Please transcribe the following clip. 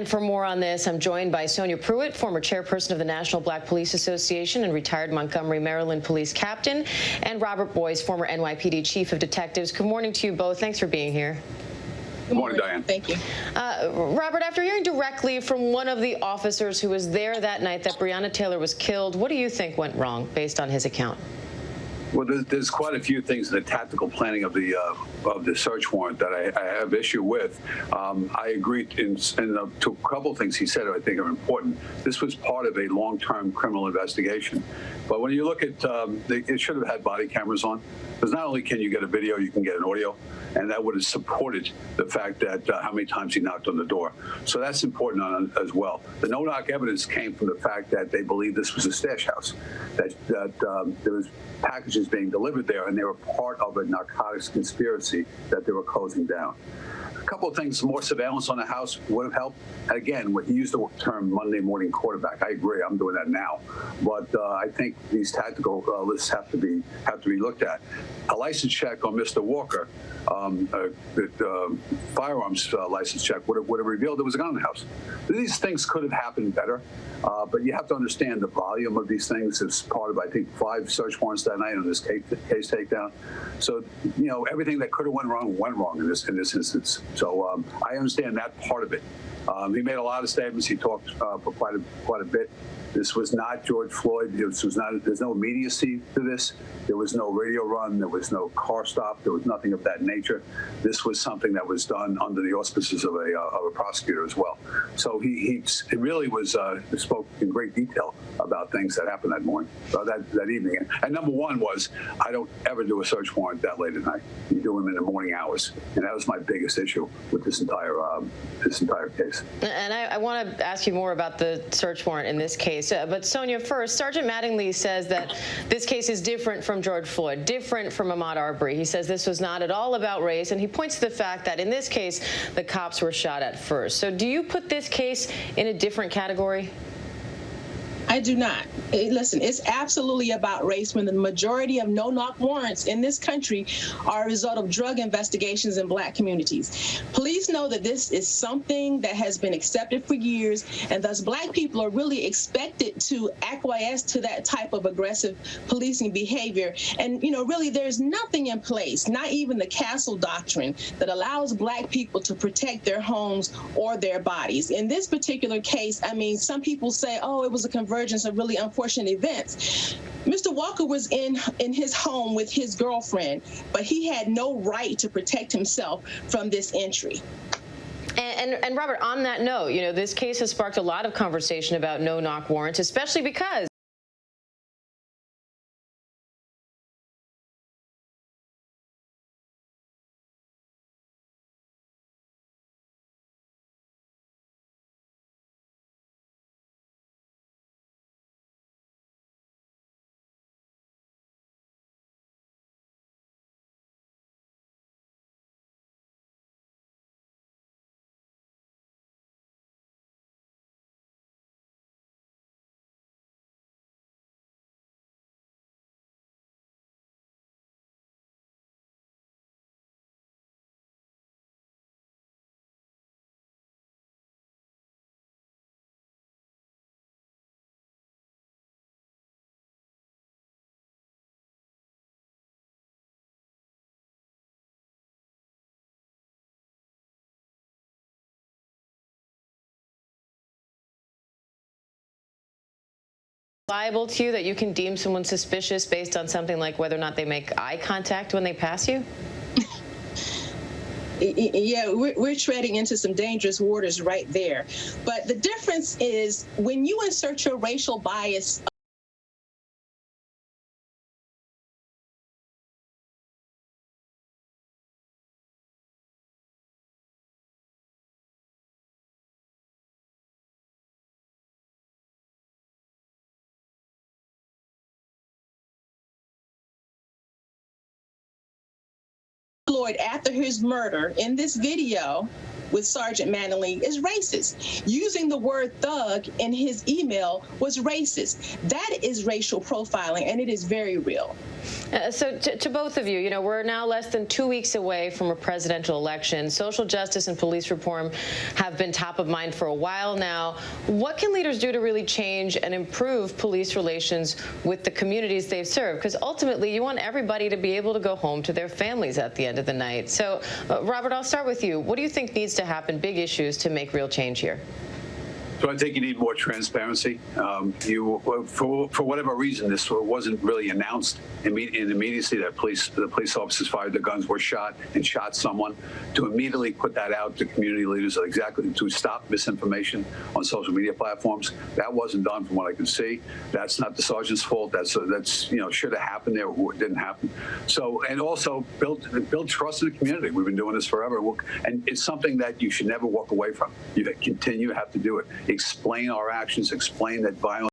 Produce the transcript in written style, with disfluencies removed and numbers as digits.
And for more on this, I'm joined by Sonia Pruitt, former chairperson of the National Black Police Association and retired Montgomery, Maryland police captain, and Robert Boyce, former NYPD chief of detectives. Good morning to you both. Thanks for being here. Good morning, Diane. Thank you. Robert, after hearing directly from one of the officers who was there that night that Breonna Taylor was killed, what do you think went wrong based on his account? Well, there's quite a few things in the tactical planning of the search warrant that I have issue with. I agree to a couple of things he said I think are important. This was part of a long-term criminal investigation. But when you look at, it should have had body cameras on, because not only can you get a video, you can get an audio, and that would have supported the fact that how many times he knocked on the door. So that's important as well. The no-knock evidence came from the fact that they believed this was a stash house, that there was packages being delivered there, and they were part of a narcotics conspiracy that they were closing down. A couple of things, more surveillance on the house would have helped. And again, when he used the term Monday morning quarterback, I agree. I'm doing that now, but I think these tactical lists have to be looked at. A license check on Mr. Walker, firearms license check would have revealed there was a gun in the house. These things could have happened better, but you have to understand the volume of these things. It's part of, I think, 5 search warrants that night on this case takedown. So, you know, everything that could have went wrong in this instance. So I understand that part of it. He made a lot of statements. He talked for quite a bit. This was not George Floyd. There's no immediacy to this. There was no radio run. There was no car stop. There was nothing of that nature. This was something that was done under the auspices of a prosecutor as well. So he really spoke in great detail about things that happened that morning, that evening. And number one was, I don't ever do a search warrant that late at night. You do them in the morning hours, and that was my biggest issue with this entire case. And I want to ask you more about the search warrant in this case. But Sonia, first, Sergeant Mattingly says that this case is different from George Floyd, different from Ahmaud Arbery. He says this was not at all about race, and he points to the fact that in this case, the cops were shot at first. So do you put this case in a different category? I do not. Listen, it's absolutely about race when the majority of no-knock warrants in this country are a result of drug investigations in Black communities. Police know that this is something that has been accepted for years, and thus Black people are really expected to acquiesce to that type of aggressive policing behavior. And, you know, really there's nothing in place, not even the Castle Doctrine, that allows Black people to protect their homes or their bodies. In this particular case, I mean, some people say, oh, it was a convergence of really unfortunate events. Mr. Walker was in his home with his girlfriend, but he had no right to protect himself from this entry. And Robert, on that note, you know, this case has sparked a lot of conversation about no-knock warrants, especially because liable to you that you can deem someone suspicious based on something like whether or not they make eye contact when they pass you? Yeah, we're treading into some dangerous waters right there. But the difference is when you insert your racial bias Floyd after his murder in this video, with Sergeant Mattingly is racist. Using the word thug in his email was racist. That is racial profiling, and it is very real. So to both of you, we're now less than 2 weeks away from a presidential election. Social justice and police reform have been top of mind for a while now. What can leaders do to really change and improve police relations with the communities they've served? Because ultimately, you want everybody to be able to go home to their families at the end of the night. So, Robert, I'll start with you. What do you think needs to happen, big issues, to make real change here? So I think you need more transparency. For whatever reason, this wasn't really announced in immediacy that the police officers fired the guns, were shot, and shot someone. To immediately put that out to community leaders, to stop misinformation on social media platforms, that wasn't done from what I can see. That's not the sergeant's fault. That's should have happened there. It didn't happen. So, and also build trust in the community. We've been doing this forever, and it's something that you should never walk away from. You have to do it. Explain our actions, explain that violence